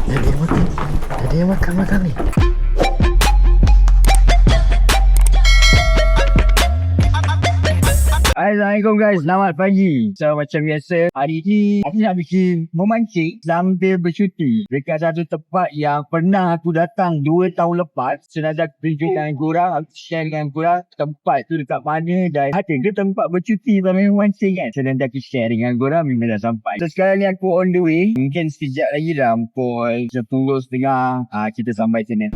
Ada yang makan ni. Assalamualaikum guys, selamat pagi. So macam biasa, hari ni aku nak bikin memancing sambil bercuti dekat satu tempat yang pernah aku datang 2 tahun lepas. So nanti aku tunjuk dengan korang, aku share dengan korang tempat tu dekat mana dan ada ke tempat bercuti sambil memancing kan. So nanti aku share dengan korang bila dah sampai. So sekarang ni aku on the way, mungkin sekejap lagi dah pukul 10.30 kita sampai sini.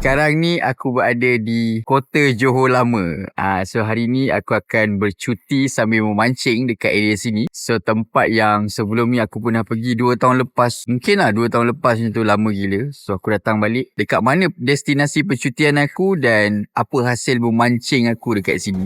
Sekarang ni aku berada di Kota Johor Lama. So hari ni aku akan bercuti sambil memancing dekat area sini. So tempat yang sebelum ni aku pernah pergi 2 tahun lepas. Mungkin lah 2 tahun lepas macam tu, lama gila. So aku datang balik. Dekat mana destinasi percutian aku dan apa hasil memancing aku dekat sini.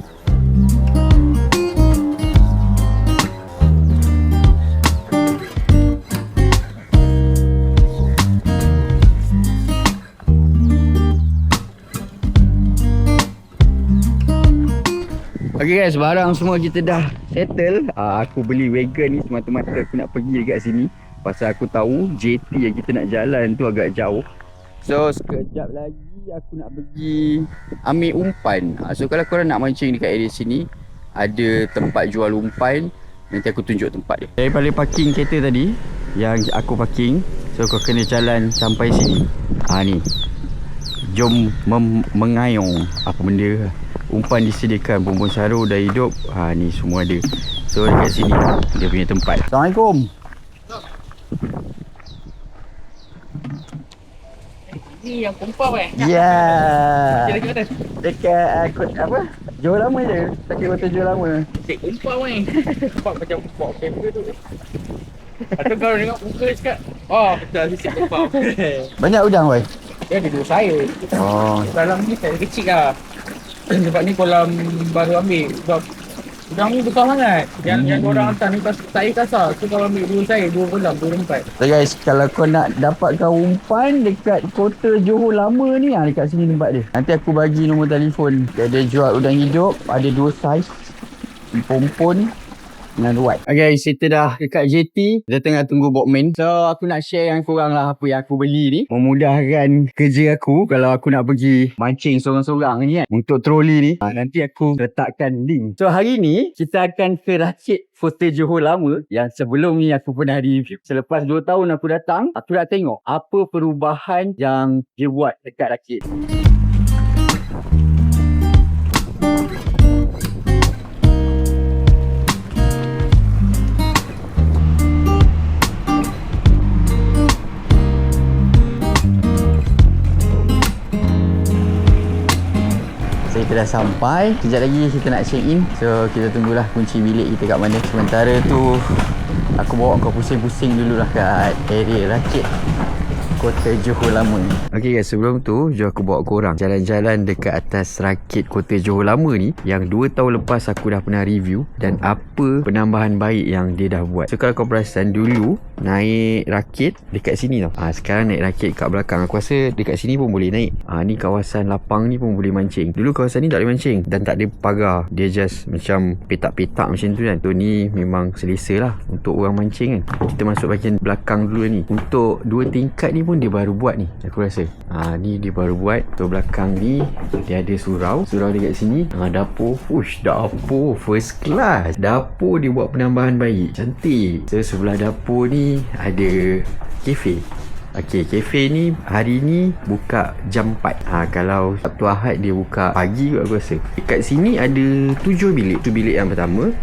Okay guys, barang semua kita dah settle. Aku beli wagon ni semata-mata aku nak pergi dekat sini. Pasal aku tahu JT yang kita nak jalan tu agak jauh. So sekejap lagi aku nak pergi ambil umpan. So kalau korang nak mancing dekat area sini, ada tempat jual umpan. Nanti aku tunjuk tempat dia. Daripada parking kereta tadi yang aku parking, so kau kena jalan sampai sini. Ni jom mengayong. Apa benda umpan disediakan, bumbung sarung dah hidup. Ni semua ada. So dekat sini dia punya tempat. Assalamualaikum. Ni yang kumpau Ya. Dekat mana? Dekat apa? Johor Lama je. Dekat Kota Johor Lama. Cik kumpau Kumpau macam kumpau kamera tu. Atau kau tengok muka dia cakap, oh betul cik kumpau. Banyak udang weh. Dia ada 2 saya. Oh. Dalam ni saya kecil lah. Sebab ni kolam baru ambil. Sebab udang ni besar sangat. Yang orang hantar ni saya kasar. So kalau ambil 2 saya, 2 kolam, 2 tempat. So guys, kalau kau nak dapatkan umpan dekat Kota Johor Lama ni, dekat sini tempat dia. Nanti aku bagi nombor telefon. Dia ada jual udang hidup, ada 2 saiz, pompon dengan ruat. Okay, kita dah dekat JT. Kita tengah tunggu boatman. So aku nak share dengan korang lah apa yang aku beli ni. Memudahkan kerja aku kalau aku nak pergi mancing sorang-sorang ni kan. Untuk troli ni, nanti aku letakkan link. So hari ni kita akan ke rakit Kota Johor Lama yang sebelum ni aku pernah review. Selepas 2 tahun aku datang, aku nak tengok apa perubahan yang dia buat dekat rakit. Kita dah sampai. Sekejap lagi kita nak check in. So kita tunggulah kunci bilik kita kat mana. Sementara tu aku bawa kau pusing-pusing dululah kat area rakit Kota Johor Lama ni. Okay guys, sebelum tu jom aku bawa korang jalan-jalan dekat atas rakit Kota Johor Lama ni yang 2 tahun lepas aku dah pernah review dan apa penambahan baik yang dia dah buat. So kalau kau perasan dulu naik rakit dekat sini tau. Sekarang naik rakit kat belakang. Aku rasa dekat sini pun boleh naik. Ni kawasan lapang ni pun boleh mancing. Dulu kawasan ni tak boleh mancing dan tak ada pagar. Dia just macam petak-petak macam tu kan. So ni memang selesa lah untuk orang mancing kan. Kita masuk bahagian belakang dulu ni. Untuk 2 tingkat ni pun dia baru buat ni, aku rasa. Ni dia baru buat. Tu belakang ni dia ada surau dekat sini. Dapur, dapur first class. Dapur dia buat penambahan baik, cantik. So sebelah dapur ni ada kafe. Okay, kafe ni hari ni buka jam 4. Kalau Sabtu Ahad dia buka pagi kot aku rasa. Dekat sini ada 7 bilik. Tu bilik yang pertama,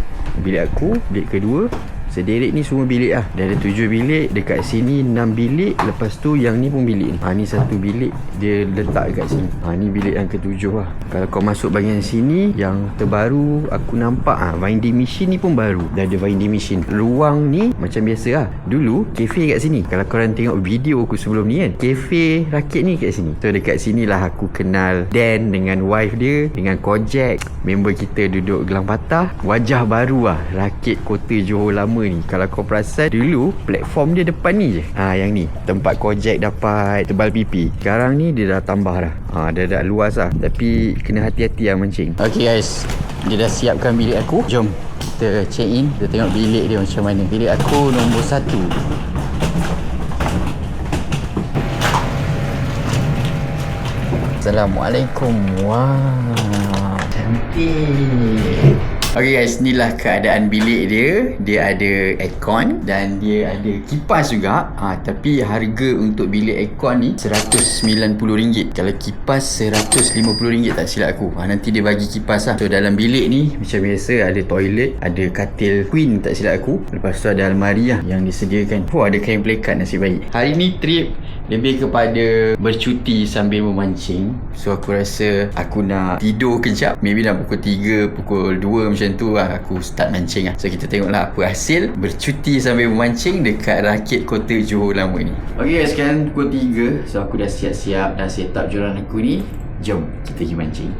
bilik aku, bilik kedua. Sederik ni semua bilik lah. Dia ada 7 bilik. Dekat sini 6 bilik. Lepas tu yang ni pun bilik ni. Ni satu bilik dia letak dekat sini. Ni bilik yang ke-7 lah. Kalau kau masuk bahagian sini, yang terbaru aku nampak winding machine ni pun baru. Dia ada winding machine. Ruang ni macam biasa lah. Dulu kafe kat sini. Kalau korang tengok video aku sebelum ni kan, kafe rakit ni kat sini. So dekat sini lah aku kenal Dan dengan wife dia, dengan Kojak. Member kita duduk Gelang Patah. Wajah baru lah rakit Kota Johor Lama ni. Kalau kau perasan dulu platform dia depan ni je. Yang ni tempat Gojek dapat tebal pipi. Sekarang ni dia dah tambah dah. Dia dah luas lah. Tapi kena hati-hati lah mancing. Okay guys, dia dah siapkan bilik aku. Jom kita check in. Kita tengok bilik dia macam mana. Bilik aku nombor 1. Assalamualaikum. Wah, cantik. Okay guys, inilah keadaan bilik dia. Dia ada aircon dan dia ada kipas juga. Tapi harga untuk bilik aircon ni RM190. Kalau kipas RM150 tak silap aku. Nanti dia bagi kipas lah. So dalam bilik ni macam biasa ada toilet, ada katil queen tak silap aku. Lepas tu ada almari lah yang disediakan. Ada kain pelekat, nasib baik. Hari ni trip lebih kepada bercuti sambil memancing. So aku rasa aku nak tidur kejap. Maybe dah pukul 3, pukul 2 macam tu lah aku start mancing lah. So kita tengoklah apa hasil bercuti sambil memancing dekat Rakit Kota Johor Lama ni. Okay guys, sekarang pukul 3. So aku dah siap-siap, dah set up joran aku ni. Jom kita pergi mancing.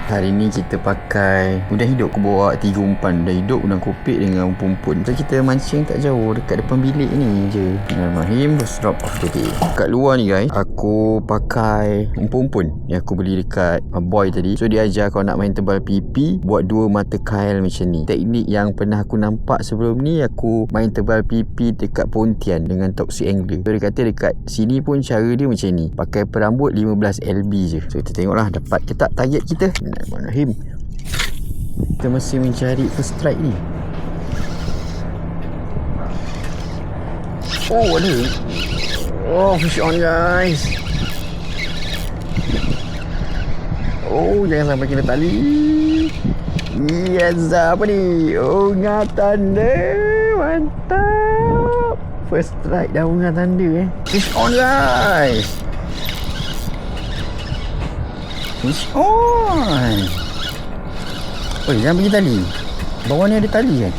Hari ni kita pakai udang hidup. Aku bawa 3 umpan udang hidup, udang kopik dengan umpan-umpan. So kita mancing tak jauh, dekat depan bilik ni je. Bismillahirrahmanirrahim. Just drop off the day. Kat luar ni guys, aku pakai umpan-umpan yang aku beli dekat boy tadi. So dia ajar kau nak main tebal pipi, buat 2 mata kail macam ni. Teknik yang pernah aku nampak sebelum ni, aku main tebal pipi dekat Pontian dengan toxic angler. So dia kata dekat sini pun cara dia macam ni, pakai perambut 15 LB je. So kita tengoklah dapat ke tak target kita. Bismillahirrahmanirrahim. Kita masih mencari first strike ni. Ada. Fish on guys. Jangan sampai kena tali. Yes, apa ni? Unga tanda. Mantap. First strike dah unga tanda Fish on guys. Fish on. Jangan pergi tali. Bawah ni ada tali kan?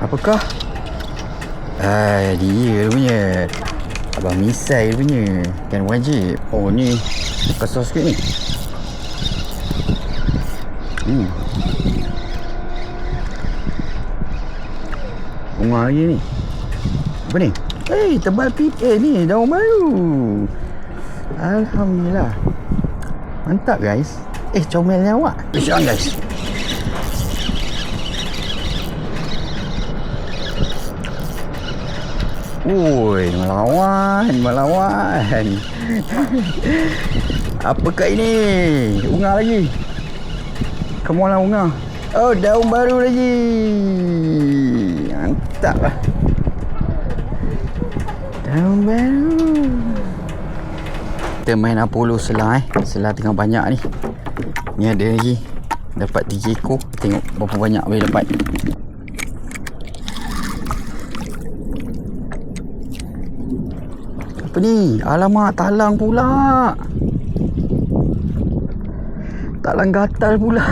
Apakah? Dia punya. Abang misai punya. Kan wajib. Ni kasar sikit ni. Bunga lagi ni. Apa ni? Tebal pipi ni. Daun baru. Alhamdulillah. Mantap guys. Comelnya awak. Fish on guys. Melawan. Apakah ini? Unga lagi. Come on lah unga. Daun baru lagi. Mantap lah. Daun baru. Kita main Apollo selah Selah tengah banyak ni. Ni ada lagi. Dapat 3 ekor. Tengok berapa banyak boleh dapat. Apa ni? Alamak, talang pula. Talang gatal pula.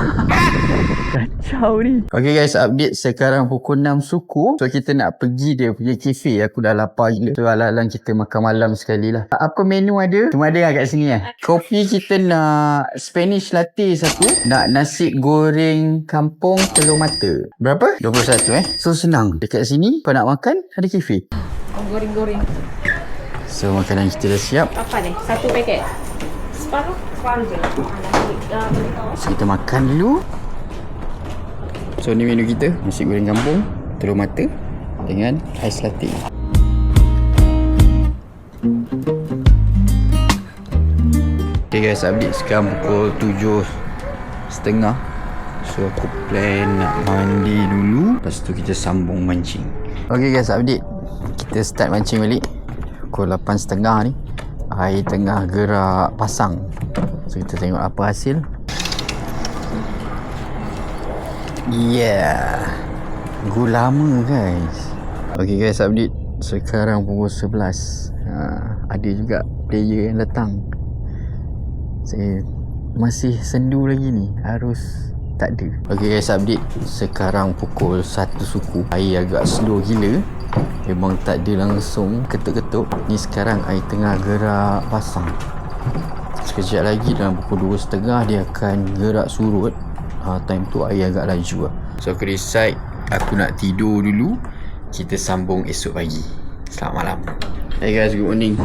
Kacau ni. Okay guys, update sekarang pukul 6 suku. So kita nak pergi dia punya cafe. Aku dah lapar gila. So alang-alang kita makan malam sekali lah. Apa menu ada? Cuma ada lah kat sini lah. Kopi kita nak Spanish latte 1. Nak nasi goreng kampung telur mata. Berapa? 21 So senang. Dekat sini kau nak makan ada cafe. Goreng-goreng. So makanan kita dah siap. Apa ni? 1 paket. Separuh je. So kita makan dulu. So ni menu kita, nasi goreng kampung telur mata dengan ais latte. Okay guys, update sekarang pukul 7.30. So aku plan nak mandi dulu, lepas tu kita sambung mancing. Okay guys, update. Kita start mancing balik pukul 8.30 ni. Air tengah gerak pasang. So kita tengok apa hasil. Lama guys. Okay guys, update. Sekarang pukul 11. Ada juga player yang datang. Saya masih sendu lagi ni. Harus tak ada. Okay guys, update. Sekarang pukul 1 suku. Air agak slow gila. Memang tak ada langsung ketuk-ketuk. Ni sekarang air tengah gerak pasang. Sekejap lagi dalam pukul 2.30 dia akan gerak surut. Time tu air agak laju lah. So aku decide aku nak tidur dulu. Kita sambung esok pagi. Selamat malam. Hey guys, good morning.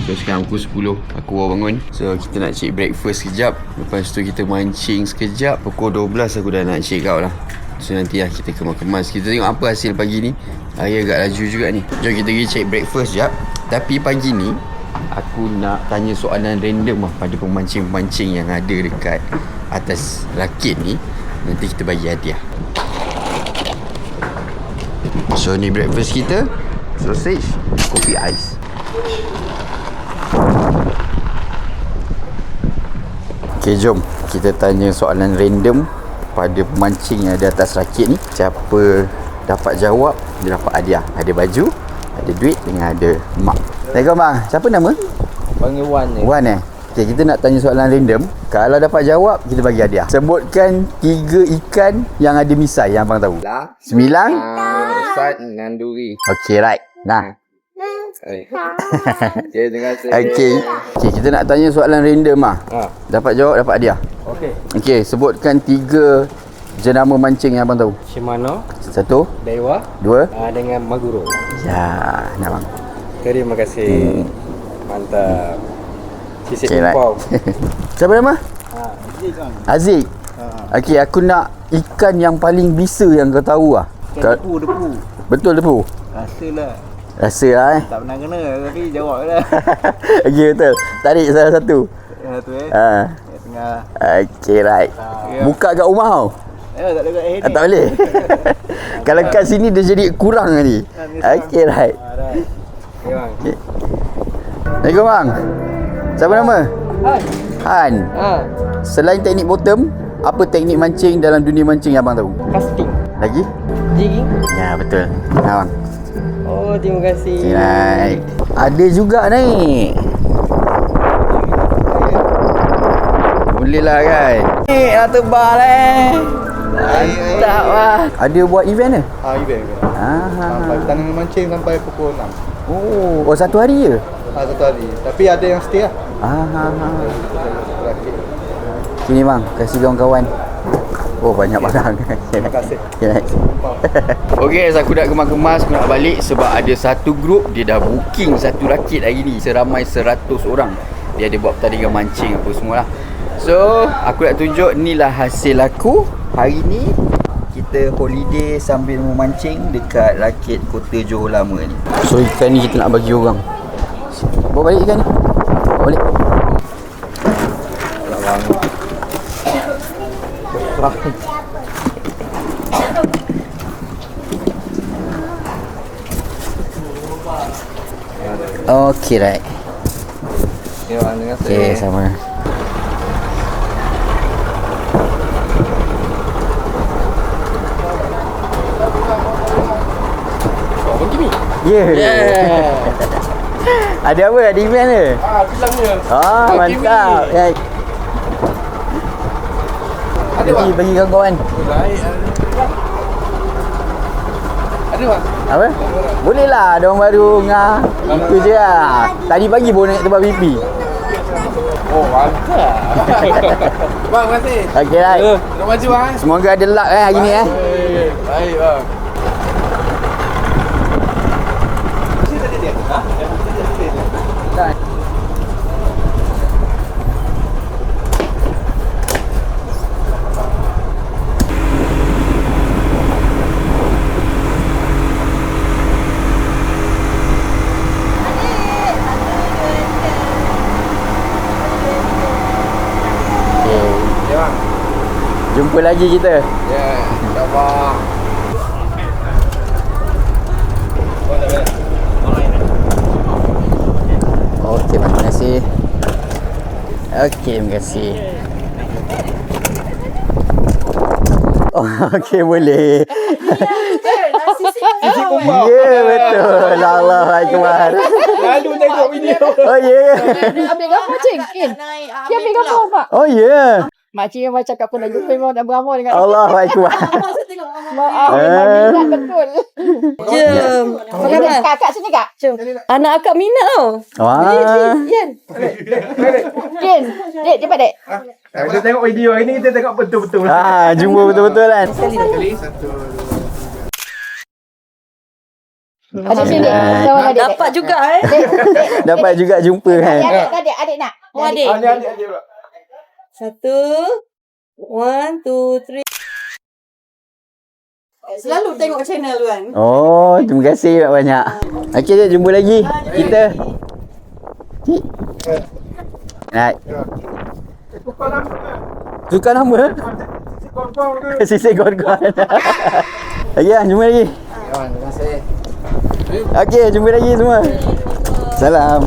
So sekarang pukul 10 aku baru bangun. So kita nak cek breakfast sekejap. Lepas tu kita mancing sekejap. Pukul 12 aku dah nak check out lah. So nanti lah kita kemas-kemas. Kita tengok apa hasil pagi ni. Air agak laju juga ni. Jom kita pergi check breakfast sekejap. Tapi pagi ni aku nak tanya soalan random lah pada pemancing-pemancing yang ada dekat atas rakit ni. Nanti kita bagi hadiah. So ni breakfast kita. Sausage, kopi ais. Okay, jom kita tanya soalan random pada pemancing yang ada atas rakit ni. Siapa dapat jawab, dia dapat hadiah. Ada baju, ada duit dengan ada mak. Assalamualaikum bang. Siapa nama? Panggil Wan ni. Wan Okay, kita nak tanya soalan random. Kalau dapat jawab, kita bagi hadiah. Sebutkan 3 ikan yang ada misai yang abang tahu. Semilang, Sat dengan duri. Okay, right. Nah. Okay, terima kasih. Okay, kita nak tanya soalan random lah. Dapat jawab, dapat hadiah. Okay, sebutkan 3 jenama mancing yang abang tahu. Shimano, 1, Daiwa, 2. dengan Maguro. Ya, nak bang. Terima kasih. Mantap. Sisip Okay, right. kumpau. Siapa nama? Aziz. Okay, aku nak ikan yang paling bisa yang kau tahu lah. Depu. Betul depu? Rasalah. Rasa lah Tak pernah kena tapi jawab lah. Okay, betul. Tarik salah satu. Yang tu Yang tengah. Okay, right. Buka kat rumah tau. Tak ada kat air ni. Tak boleh. Kalau kat sini dia jadi kurang ni. Okay, right. Okay, bang. Assalamualaikum bang. Siapa nama? Han. Selain teknik bottom, apa teknik mancing dalam dunia mancing yang abang tahu? Casting. Lagi? Jigging. Ya, betul. Nah, bang. Oh, terima kasih. Okay, right. Ada juga naik. Boleh lah kan? Nak tebal Mantap lah. Ada buat event ke? Event. Ah. Tangan mancing sampai pukul 6. Oh, satu hari je? Satu hari. Tapi ada yang stay lah. Sini bang, kasih kawan-kawan. Oh, banyak barang. Terima kasih. Okay, aku dah kemas-kemas, aku nak balik sebab ada satu grup dia dah booking satu rakit hari ni seramai 100 orang. Dia ada buat pertandingan mancing apa semua lah. So, aku nak tunjuk ni lah hasil aku. Hari ni kita holiday sambil memancing dekat rakit Kota Johor Lama ni. So, ikan ni kita nak bagi orang. Bawa balik ikan ni. Bawa balik. Okay, right. Okay, sama. Yeah. Ada apa? Ada event ke? Bilangnya. Mantap. Right. Bagi kawan-kawan. Ada tak? Apa? Boleh lah, ada orang baru ngah. Itu je lah. Tadi pagi baru naik tempat BP. Oh, mantap. Bang, terima kasih. Okay, right. Nak maju bang. Semoga ada luck hari ni Baik bang. Jumpa lagi kita. Ya, insyaAllah. Okey, terima kasih. Okey, terima kasih. Oh, okey, boleh. Ya, betul. Allahu Akbar. Lalu tengok video. Oh, ya. Ambil gambar cik. Dia ambil gambar pak. Oh, ya. Makcik memang cakap pun lagi memang nak beramal dengan Allahu Akbar. Minat betul. Jom. Boleh kakak sini kak? Jom. Anak akak minat tau. Wah. Yan. Jin, dek cepat dek. Kita tengok video hari ni, kita tengok betul-betul. Jumpa betul-betul kan. Ada sini dek. Sama adik. Dapat juga Dapat juga jumpa kan. Adik nak. Adik. Adik-adik pula. 1 1 2 3. Selalu tengok channel kan. Oh, terima kasih banyak. Okey, jom jumpa lagi. Kita Nak tukar nama. Sisi kawan-kawan. Okey, jumpa lagi. Terima kasih. Okey, jumpa lagi semua. Salam.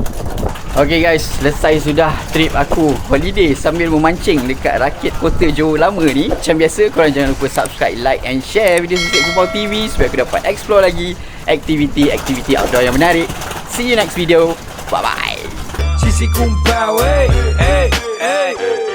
Okay guys, selesai sudah trip aku holiday sambil memancing dekat Rakit Kota Johor Lama ni. Macam biasa, korang jangan lupa subscribe, like and share video Sisik Kumpau TV supaya aku dapat explore lagi aktiviti-aktiviti outdoor yang menarik. See you next video. Bye bye. Sisik Kumpau, hey, hey, hey.